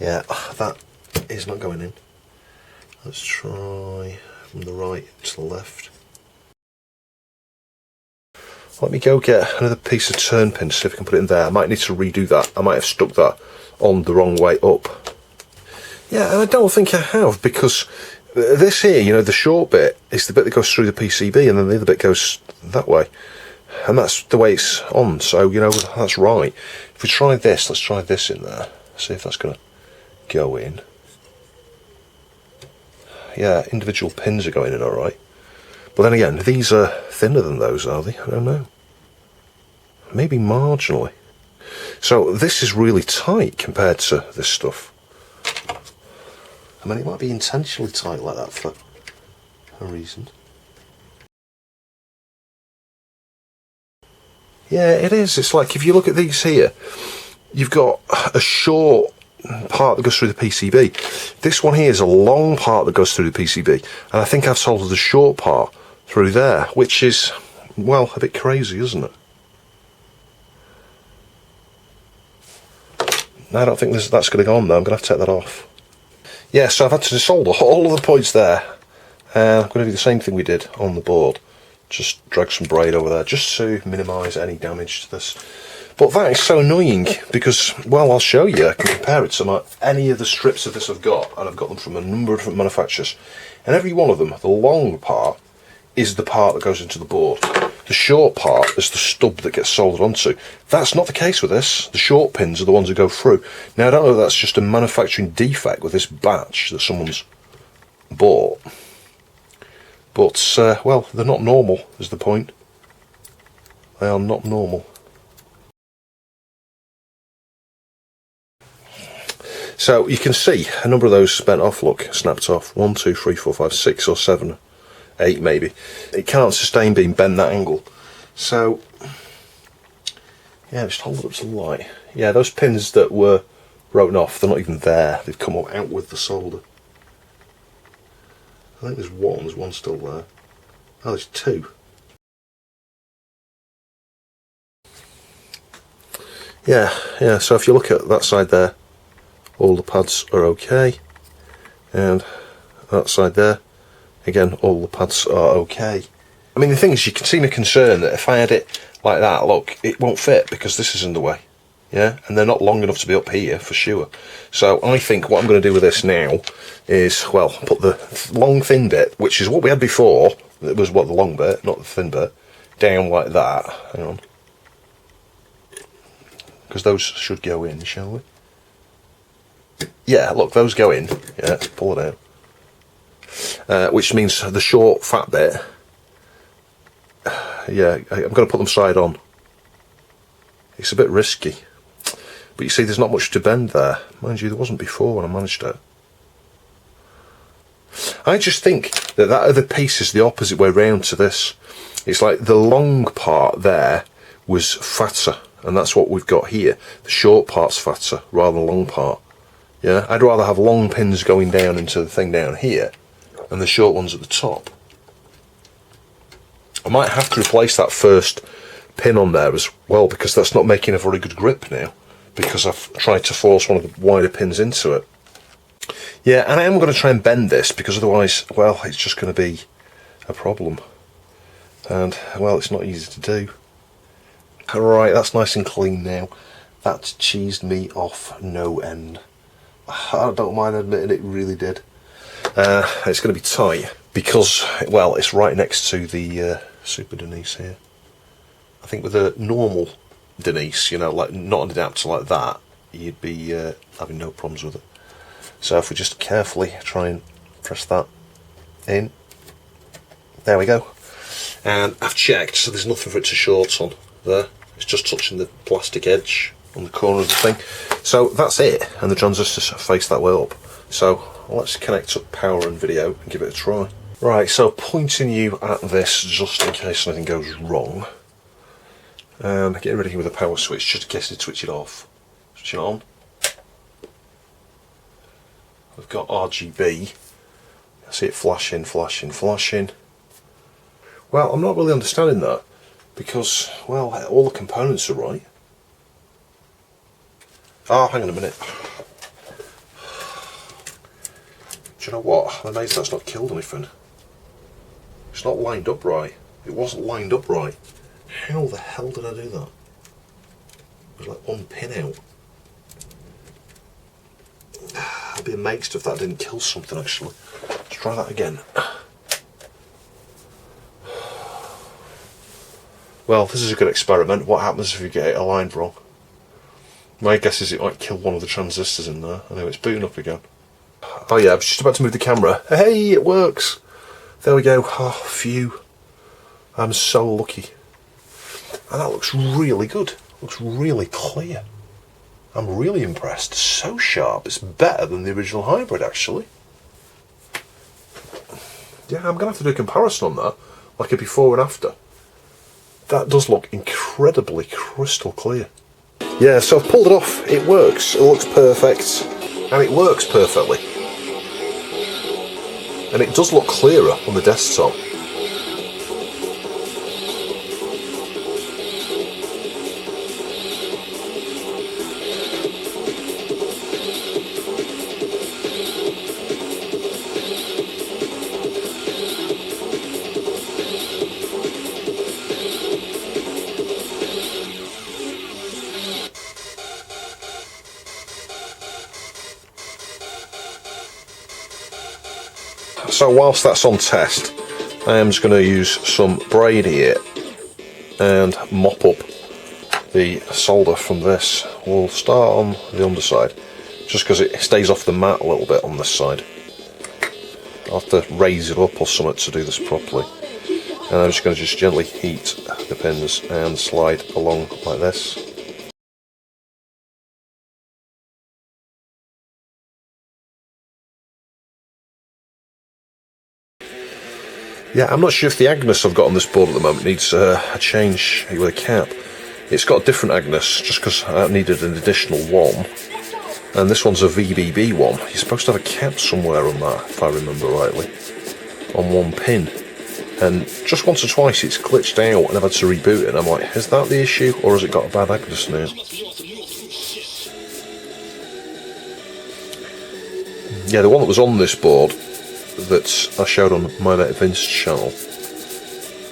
S1: Yeah, that is not going in. Let's try from the right to the left. Let me go get another piece of turn pin to see if I can put it in there. I might need to redo that. I might have stuck that on the wrong way up. Yeah, and I don't think I have, because this here, you know, the short bit is the bit that goes through the PCB, and then the other bit goes that way. And that's the way it's on, so, you know, that's right. If we try this, let's try this in there. See if that's going to go in. Yeah, individual pins are going in alright. But then again, these are thinner than those, are they? I don't know. Maybe marginally. So this is really tight compared to this stuff. I mean, it might be intentionally tight like that for a reason. Yeah, it is. It's like, if you look at these here, you've got a short part that goes through the PCB. This one here is a long part that goes through the PCB, and I think I've soldered the short part through there, which is, well, a bit crazy, isn't it? I don't think that's going to go on though. I'm going to have to take that off. Yeah, so I've had to desolder all of the points there. I'm going to do the same thing we did on the board. Just drag some braid over there, just to minimise any damage to this. But that is so annoying, because, well, I'll show you. I can compare it to any of the strips of this I've got, and I've got them from a number of different manufacturers. And every one of them, the long part is the part that goes into the board. The short part is the stub that gets soldered onto. That's not the case with this. The short pins are the ones that go through. Now, I don't know if that's just a manufacturing defect with this batch that someone's bought. But, well, they're not normal, is the point. They are not normal. So you can see a number of those bent off, look, snapped off. 1, 2, 3, 4, 5, 6 or 7, 8 maybe. It can't sustain being bent that angle. So, yeah, just hold it up to the light. Yeah, those pins that were broken off, they're not even there. They've come out with the solder. I think there's one still there. Oh, there's 2. Yeah, so if you look at that side there, all the pads are okay, and that side there, again, all the pads are okay. I mean, the thing is, you can see my concern that if I had it like that, look, it won't fit because this is in the way, yeah, and they're not long enough to be up here for sure. So I think what I'm going to do with this now is, well, put the long thin bit, which is what we had before, it was what, the long bit, not the thin bit, down like that. Hang on, because those should go in, shall we? Yeah, look, those go in. Yeah, let's pull it out. Which means the short fat bit, yeah, I'm going to put them side on. It's a bit risky, but you see there's not much to bend there. Mind you, there wasn't before when I managed it. I just think that other piece is the opposite way round to this. It's like the long part there was fatter, and that's what we've got here. The short part's fatter rather than the long part. Yeah, I'd rather have long pins going down into the thing down here and the short ones at the top. I might have to replace that first pin on there as well, because that's not making a very good grip now, because I've tried to force one of the wider pins into it. Yeah, and I am going to try and bend this, because otherwise, well, it's just going to be a problem. And, well, it's not easy to do. Alright, that's nice and clean now. That cheesed me off no end. I don't mind admitting it really did. It's going to be tight, because, well, it's right next to the Super Denise here. I think with a normal Denise, you know, like not an adapter like that, you'd be having no problems with it. So if we just carefully try and press that in, there we go. And I've checked, so there's nothing for it to short on there. It's just touching the plastic edge on the corner of the thing. So that's it, and the transistors face that way up. So let's connect up power and video and give it a try. Right, so pointing you at this just in case anything goes wrong. And getting ready with a power switch just in case they switch it off. Switch it on. We've got RGB. I see it flashing, flashing, flashing. Well, I'm not really understanding that, because, well, all the components are right. Oh, hang on a minute. Do you know what? I'm amazed that's not killed anything. It's not lined up right. It wasn't lined up right. How the hell did I do that? It was like one pin out. I'd be amazed if that didn't kill something actually. Let's try that again. Well, this is a good experiment. What happens if you get it aligned wrong? My guess is it might kill one of the transistors in there. Anyway, it's booting up again. Oh yeah, I was just about to move the camera. Hey, it works! There we go. Oh, phew. I'm so lucky. And that looks really good. Looks really clear. I'm really impressed. So sharp. It's better than the original hybrid, actually. Yeah, I'm going to have to do a comparison on that, like a before and after. That does look incredibly crystal clear. Yeah, so I've pulled it off. It works. It looks perfect. And it works perfectly. And it does look clearer on the desktop. So whilst that's on test, I am just going to use some braid here and mop up the solder from this. We'll start on the underside, just because it stays off the mat a little bit on this side. I'll have to raise it up or something to do this properly. And I'm just going to gently heat the pins and slide along like this. Yeah, I'm not sure if the Agnus I've got on this board at the moment needs a change with a cap. It's got a different Agnus, just because I needed an additional one. And this one's a VBB one. You're supposed to have a cap somewhere on that, if I remember rightly. On one pin. And just once or twice it's glitched out and I've had to reboot it, and I'm like, is that the issue, or has it got a bad Agnus now? yeah, the one that was on this board that I showed on my mate Vince's channel,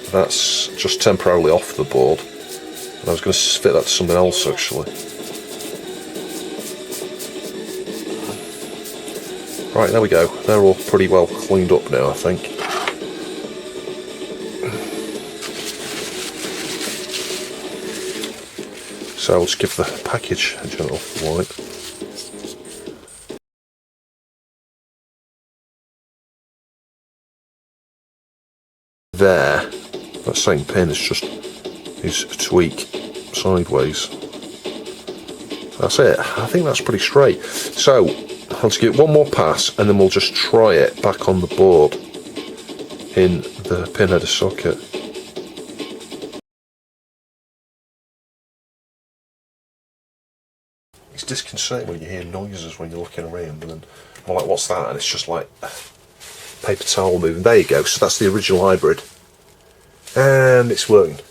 S1: that's just temporarily off the board, and I was going to fit that to something else actually. Right, there we go. They're all pretty well cleaned up now, I think. So I'll just give the package a gentle wipe. There, that same pin is a tweak sideways. That's it. I think that's pretty straight. So I'll just give it one more pass and then we'll just try it back on the board in the pinheader socket. It's disconcerting when you hear noises when you're looking around, and then I'm like, what's that? And it's just like paper towel moving. There you go. So that's the original hybrid, and it's working. Do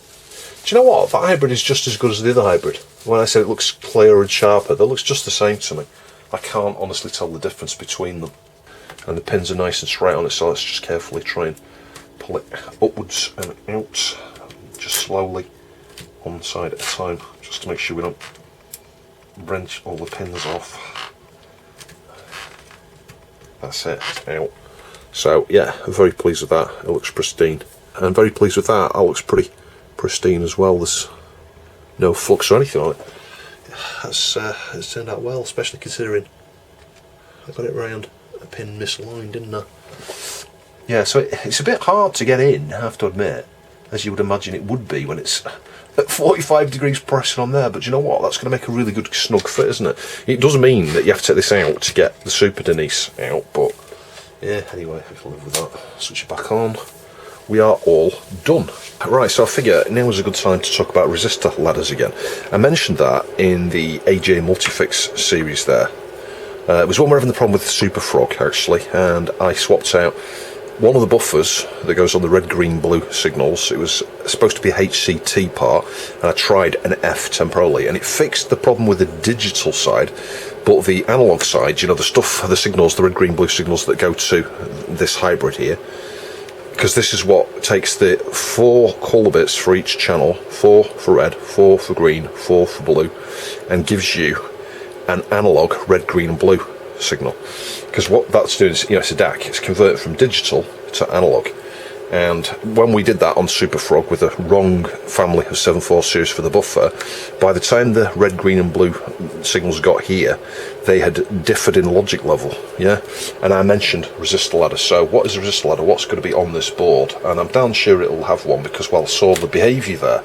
S1: you know what? That hybrid is just as good as the other hybrid. When I say it looks clearer and sharper, that looks just the same to me. I can't honestly tell the difference between them. And the pins are nice and straight on it, so let's just carefully try and pull it upwards and out, just slowly, one side at a time, just to make sure we don't wrench all the pins off. That's it, out. So yeah, I'm very pleased with that. It looks pristine. And very pleased with that. That looks pretty pristine as well. There's no flux or anything on it. It's turned out well, especially considering I got it round a pin misaligned, didn't I? Yeah, so it's a bit hard to get in, I have to admit, as you would imagine it would be when it's at 45 degrees pressing on there, but you know what, that's going to make a really good snug fit, isn't it? It does mean that you have to take this out to get the Super Denise out, but yeah, anyway, I can live with that. Switch it back on. We are all done. Right, so I figure now is a good time to talk about resistor ladders again. I mentioned that in the AJ Multifix series there. It was when we were having the problem with Super Frog, actually, and I swapped out one of the buffers that goes on the red, green, blue signals. It was supposed to be a HCT part, and I tried an F temporarily, and it fixed the problem with the digital side, but the analog side, you know, the stuff, the signals, the red, green, blue signals that go to this hybrid here, because this is what takes the 4 colour bits for each channel, 4 for red, 4 for green, 4 for blue, and gives you an analog red, green and blue signal. Because what that's doing is, you know, it's a DAC, it's converted from digital to analog. And when we did that on Super Frog with the wrong family of 7/4 series for the buffer, by the time the red, green and blue signals got here, they had differed in logic level, yeah? And I mentioned resistor ladder. So what is a resistor ladder? What's going to be on this board? And I'm damn sure it'll have one, because, well, I saw the behaviour there.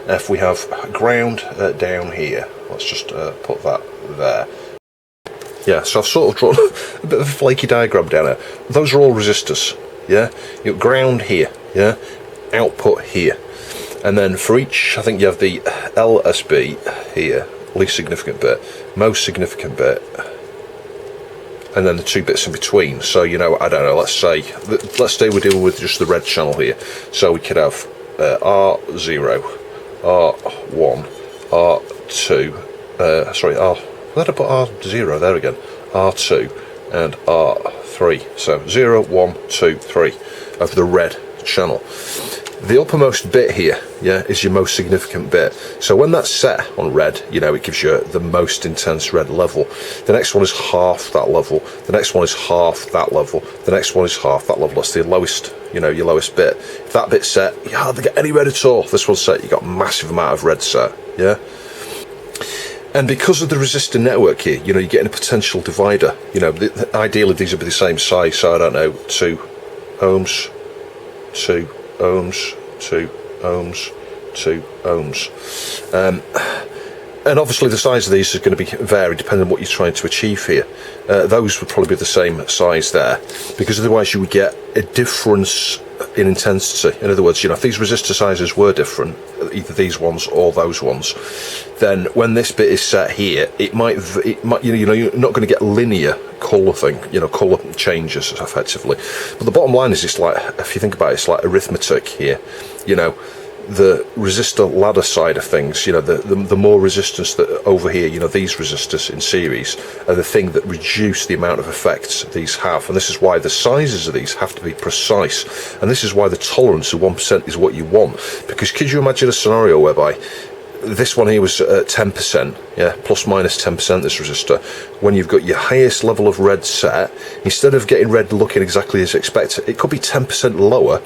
S1: If we have ground down here, let's just put that there. Yeah, so I've sort of drawn a bit of a flaky diagram down here. Those are all resistors, yeah? You've ground here, yeah? Output here. And then for each, I think you have the LSB here, least significant bit, most significant bit, and then the 2 bits in between. So, you know, I don't know, let's say we're dealing with just the red channel here. So we could have R0, R1, R2, sorry, where did I put R0? There again. R2 and R3. So 0, 1, 2, 3 of the red channel. The uppermost bit here, yeah, is your most significant bit. So when that's set on red, you know, it gives you the most intense red level. The next one is half that level. The next one is half that level. The next one is half that level. That's the lowest, you know, your lowest bit. If that bit's set, you hardly get any red at all. This one's set, you got a massive amount of red set, yeah? And because of the resistor network here, you know, you're getting a potential divider. You know, ideally these would be the same size, so I don't know, 2 ohms, 2 ohms, 2 ohms, 2 ohms. And obviously the size of these is going to be varied depending on what you're trying to achieve here. Those would probably be the same size there, because otherwise you would get a difference in intensity. In other words, you know, if these resistor sizes were different, either these ones or those ones, then when this bit is set here, it might you know, you're not going to get linear colour thing, you know, colour changes effectively. But the bottom line is, it's like, if you think about it, it's like arithmetic here. You know, the resistor ladder side of things, you know, the more resistance that over here, you know, these resistors in series are the thing that reduce the amount of effects these have, and this is why the sizes of these have to be precise, and this is why the tolerance of 1% is what you want. Because could you imagine a scenario whereby this one here was at 10%, yeah, plus minus 10% this resistor, when you've got your highest level of red set, instead of getting red looking exactly as expected, it could be 10% lower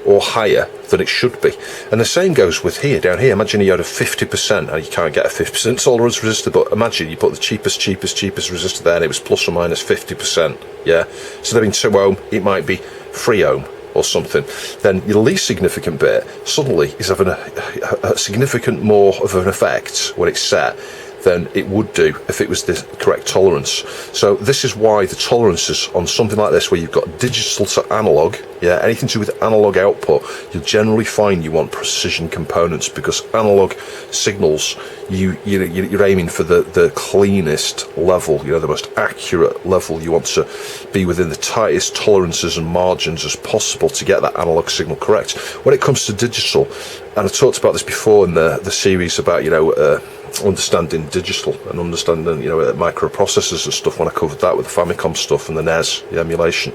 S1: or higher than it should be. And the same goes with here, down here. Imagine you had a 50%, and you can't get a 50% tolerance resistor, but imagine you put the cheapest resistor there and it was plus or minus 50%, yeah? So being 2 ohm, it might be 3 ohm or something. Then your least significant bit suddenly is having a significant more of an effect when it's set than it would do if it was the correct tolerance. So this is why the tolerances on something like this, where you've got digital to analog, yeah, anything to do with analog output, you'll generally find you want precision components, because analog signals, you're aiming for the cleanest level, you know, the most accurate level. You want to be within the tightest tolerances and margins as possible to get that analog signal correct. When it comes to digital, and I talked about this before in the series about, you know, understanding digital and understanding, you know, microprocessors and stuff, when I covered that with the Famicom stuff and the NES, the emulation,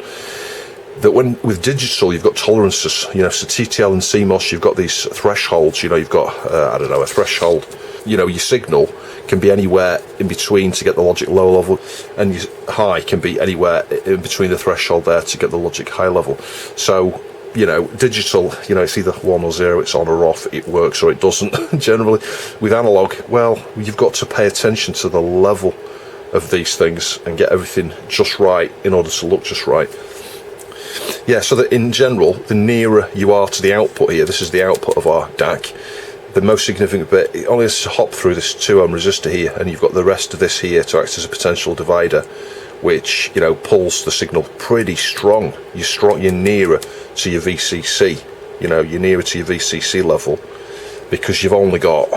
S1: that when with digital you've got tolerances, you know, so TTL and CMOS, you've got these thresholds, you know, you've got I don't know, a threshold, you know, your signal can be anywhere in between to get the logic low level, and your high can be anywhere in between the threshold there to get the logic high level. So, you know, digital, you know, it's either 1 or 0, it's on or off, it works or it doesn't. Generally with analog, well, you've got to pay attention to the level of these things and get everything just right in order to look just right. Yeah, so that in general, the nearer you are to the output here, this is the output of our DAC, the most significant bit, it only has to hop through this 2 ohm resistor here, and you've got the rest of this here to act as a potential divider, which, you know, pulls the signal pretty strong. You're nearer to your VCC, you know, you're nearer to your VCC level, because you've only got,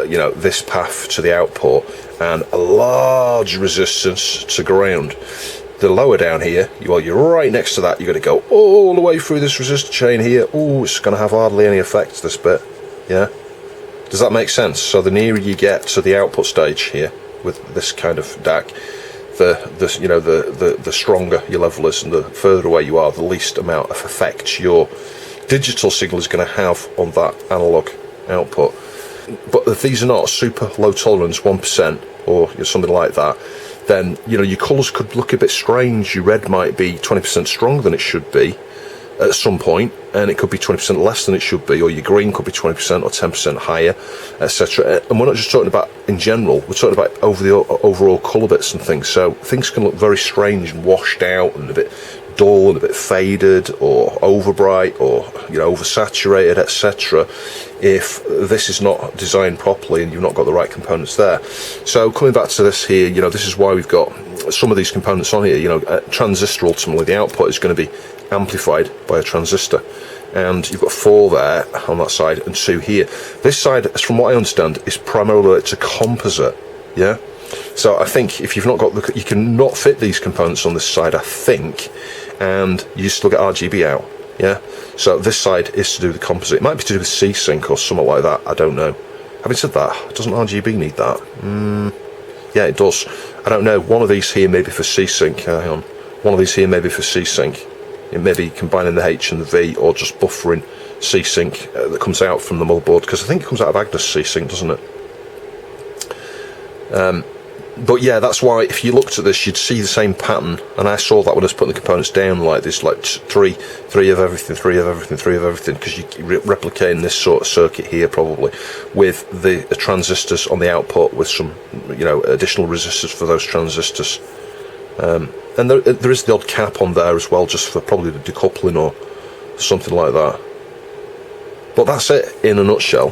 S1: you know, this path to the output and a large resistance to ground. The lower down here, you're right next to that, you're going to go all the way through this resistor chain here. Oh, it's going to have hardly any effect, this bit, yeah? Does that make sense? So the nearer you get to the output stage here with this kind of DAC, the stronger your level is, and the further away you are, the least amount of effect your digital signal is going to have on that analog output. But if these are not super low tolerance, 1% or something like that, then, you know, your colours could look a bit strange. Your red might be 20% stronger than it should be at some point, and it could be 20% less than it should be, or your green could be 20% or 10% higher, etc. And we're not just talking about in general, we're talking about over the overall colour bits and things. So things can look very strange and washed out and a bit dull and a bit faded or overbright or, you know, oversaturated, etc. if this is not designed properly and you've not got the right components there. So coming back to this here, you know, this is why we've got some of these components on here. You know, a transistor, ultimately the output is going to be amplified by a transistor, and you've got 4 there on that side and 2 here. This side, from what I understand, is primarily it's a composite, yeah. So I think if you've not got you can not fit these components on this side, I think, and you still get RGB out, yeah. So this side is to do with the composite. It might be to do with C-Sync or something like that, I don't know. Having said that, doesn't RGB need that? Yeah, it does. I don't know. One of these here may be for C-Sync. Hang on. One of these here may be for C-Sync. It may be combining the H and the V, or just buffering C-Sync that comes out from the motherboard, because I think it comes out of Agnus C-Sync, doesn't it? But yeah, that's why if you looked at this, you'd see the same pattern, and I saw that when I was putting the components down like this, like three of everything, 3 of everything, 3 of everything, because you're replicating this sort of circuit here probably with the transistors on the output with some, you know, additional resistors for those transistors. And there is the odd cap on there as well, just for probably the decoupling or something like that. But that's it in a nutshell.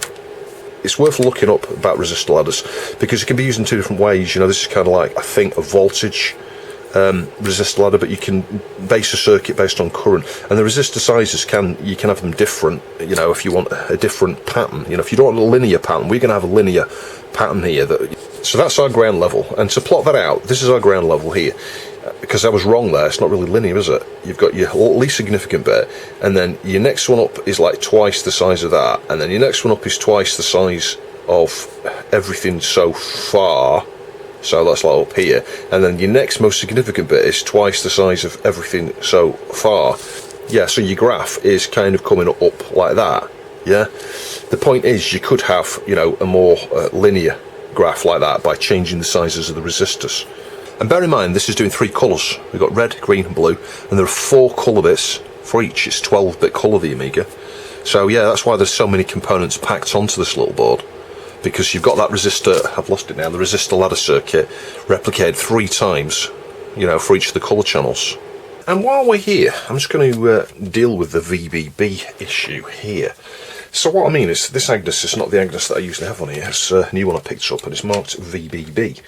S1: It's worth looking up about resistor ladders, because it can be used in 2 different ways. You know, this is kind of like, I think, a voltage resistor ladder, but you can base a circuit based on current, and the resistor sizes you can have them different. You know, if you want a different pattern, you know, if you don't want a linear pattern, we're going to have a linear pattern here. So that's our ground level, and to plot that out, this is our ground level here. because I was wrong there, it's not really linear, is it? You've got your least significant bit, and then your next one up is like twice the size of that, and then your next one up is twice the size of everything so far, so that's like up here, and then your next most significant bit is twice the size of everything so far. Yeah, so your graph is kind of coming up like that. Yeah, the point is you could have, you know, a more linear graph like that by changing the sizes of the resistors. And bear in mind, this is doing 3 colours. We've got red, green and blue, and there are 4 colour bits for each. It's 12-bit colour, the Amiga. So yeah, that's why there's so many components packed onto this little board, because you've got that resistor, I've lost it now, the resistor ladder circuit replicated 3 times, you know, for each of the colour channels. And while we're here, I'm just going to deal with the VBB issue here. So what I mean is, this Agnus is not the Agnus that I usually have on here. It's a new one I picked up, and it's marked VBB.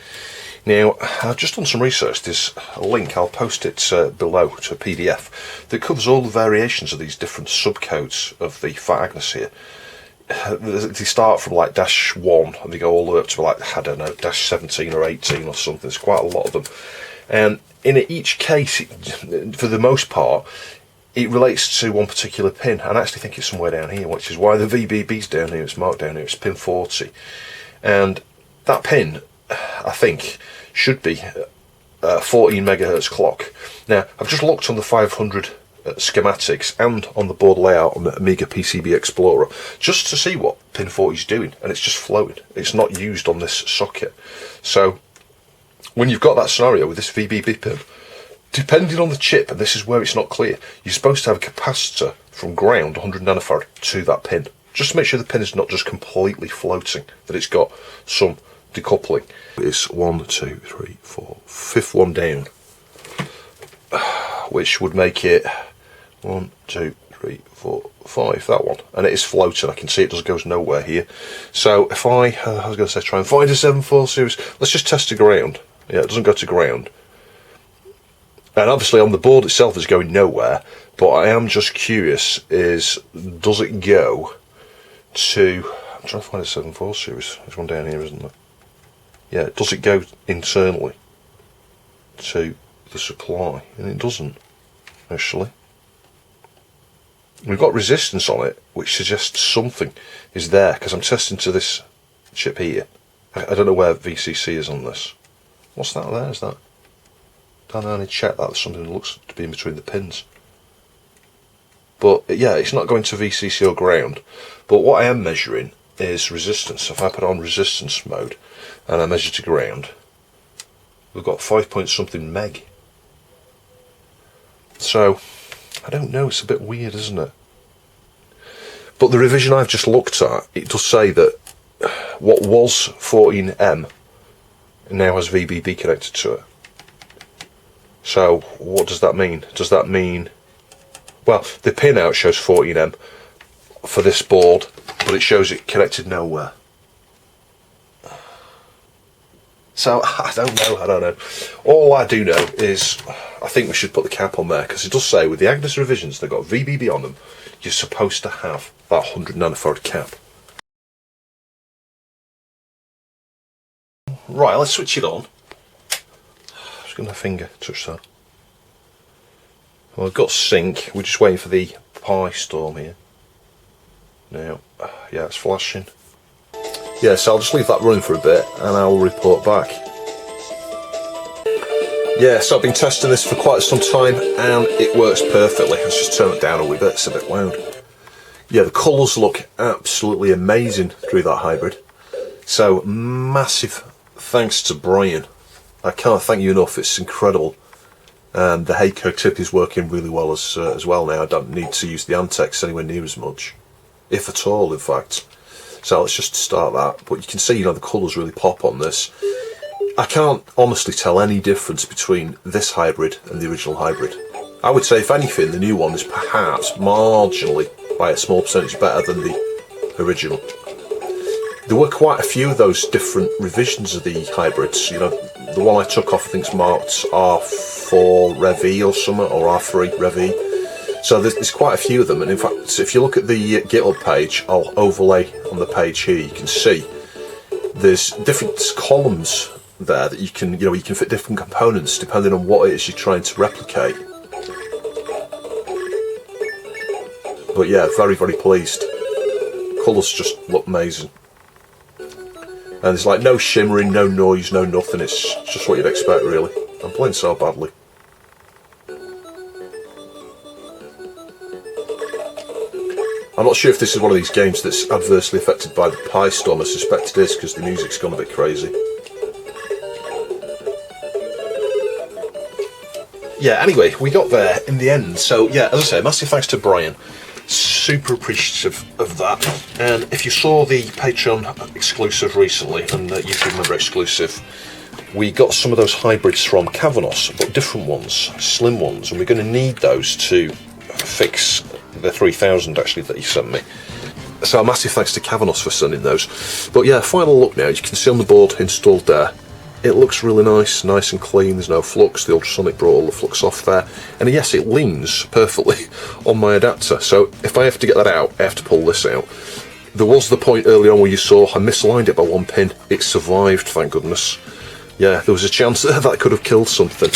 S1: Now, I've just done some research. There's a link, I'll post it below to a PDF, that covers all the variations of these different subcodes of the Fat Agnus here. They start from like -1 and they go all the way up to like, I don't know, -17 or 18 or something. There's quite a lot of them. And in each case, for the most part, it relates to one particular pin. And I actually think it's somewhere down here, which is why the VBB's down here. It's marked down here. It's pin 40. And that pin, I think, should be 14 megahertz clock. Now, I've just looked on the 500 schematics and on the board layout on the Amiga PCB Explorer just to see what pin 40 is doing, and it's just floating. It's not used on this socket. So when you've got that scenario with this VBB pin, depending on the chip, and this is where it's not clear, you're supposed to have a capacitor from ground, 100 nanofarad, to that pin, just to make sure the pin is not just completely floating, that it's got some decoupling. It's 1, 2, 3, 4, 5th one down, which would make it 1, 2, 3, 4, 5, that one, and it is floating. I can see it just goes nowhere here. So if I was going to say try and find a 7/4 series, let's just test the ground. Yeah, it doesn't go to ground, and obviously on the board itself it's going nowhere, but I am just curious, is does it go to, I'm trying to find a 7/4 series, there's one down here, isn't there? Yeah, does it go internally to the supply? And it doesn't, actually. We've got resistance on it, which suggests something is there, because I'm testing to this chip here. I don't know where VCC is on this. What's that there? Is that? I need to check that. There's something that looks to be in between the pins. But yeah, it's not going to VCC or ground. But what I am measuring is resistance. So if I put on resistance mode and I measure to ground, we've got 5 point something meg. So I don't know, it's a bit weird, isn't it? But the revision I've just looked at, it does say that what was 14M now has VBB connected to it. So what does that mean? Does that mean, well, the pin out shows 14M for this board, but it shows it connected nowhere. So I don't know. All I do know is I think we should put the cap on there, because it does say with the Agnus revisions they've got VBB on them, you're supposed to have that 100 nanofarad cap. Right, let's switch it on. Just going to finger touch that. Well, I've got sync. We're just waiting for the Pi storm here. Now, yeah, it's flashing. Yeah, so I'll just leave that running for a bit and I'll report back. Yeah, so I've been testing this for quite some time and it works perfectly. Let's just turn it down a wee bit, it's a bit loud. Yeah, the colours look absolutely amazing through that hybrid. So, massive thanks to Brian. I can't thank you enough, it's incredible. And the Heiko tip is working really well as well now. I don't need to use the Antex anywhere near as much, if at all, in fact. So let's just start that. But you can see, you know, the colours really pop on this. I can't honestly tell any difference between this hybrid and the original hybrid. I would say, if anything, the new one is perhaps marginally, by a small percentage, better than the original. There were quite a few of those different revisions of the hybrids. You know, the one I took off I think is marked R4 Rev E or something, or R3 Rev E. So there's quite a few of them, and in fact, if you look at the GitHub page, I'll overlay on the page here, you can see there's different columns there that you can, you can fit different components depending on what it is you're trying to replicate. But yeah, very, very pleased. Colours just look amazing. And there's like no shimmering, no noise, no nothing. It's just what you'd expect, really. I'm playing so badly. I'm not sure if this is one of these games that's adversely affected by the Pi Storm. I suspect it is because the music's gone a bit crazy. Yeah, anyway, we got there in the end. So yeah, as I say, massive thanks to Brian. Super appreciative of that. And if you saw the Patreon exclusive recently, and the YouTube member exclusive, we got some of those hybrids from Cavanos, but different ones, slim ones, and we're going to need those to fix the 3000 actually that he sent me. So a massive thanks to Cavanos for sending those. But yeah, final look now. You can see on the board installed there. It looks really nice and clean. There's no flux. The ultrasonic brought all the flux off there, and yes, it leans perfectly on my adapter. So if I have to get that out, I have to pull this out. There was the point early on where you saw I misaligned it by one pin. It survived, thank goodness. Yeah, there was a chance that could have killed something.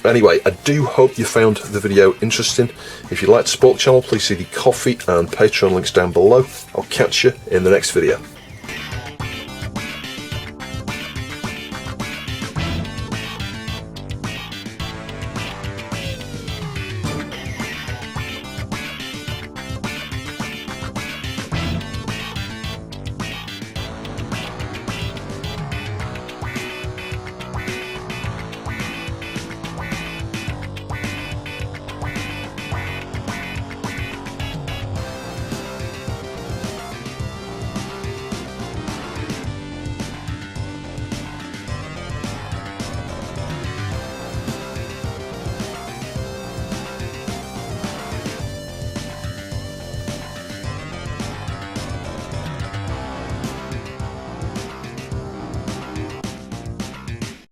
S1: Anyway, I do hope you found the video interesting. If you'd like to support the channel, please see the Ko-fi and Patreon links down below. I'll catch you in the next video.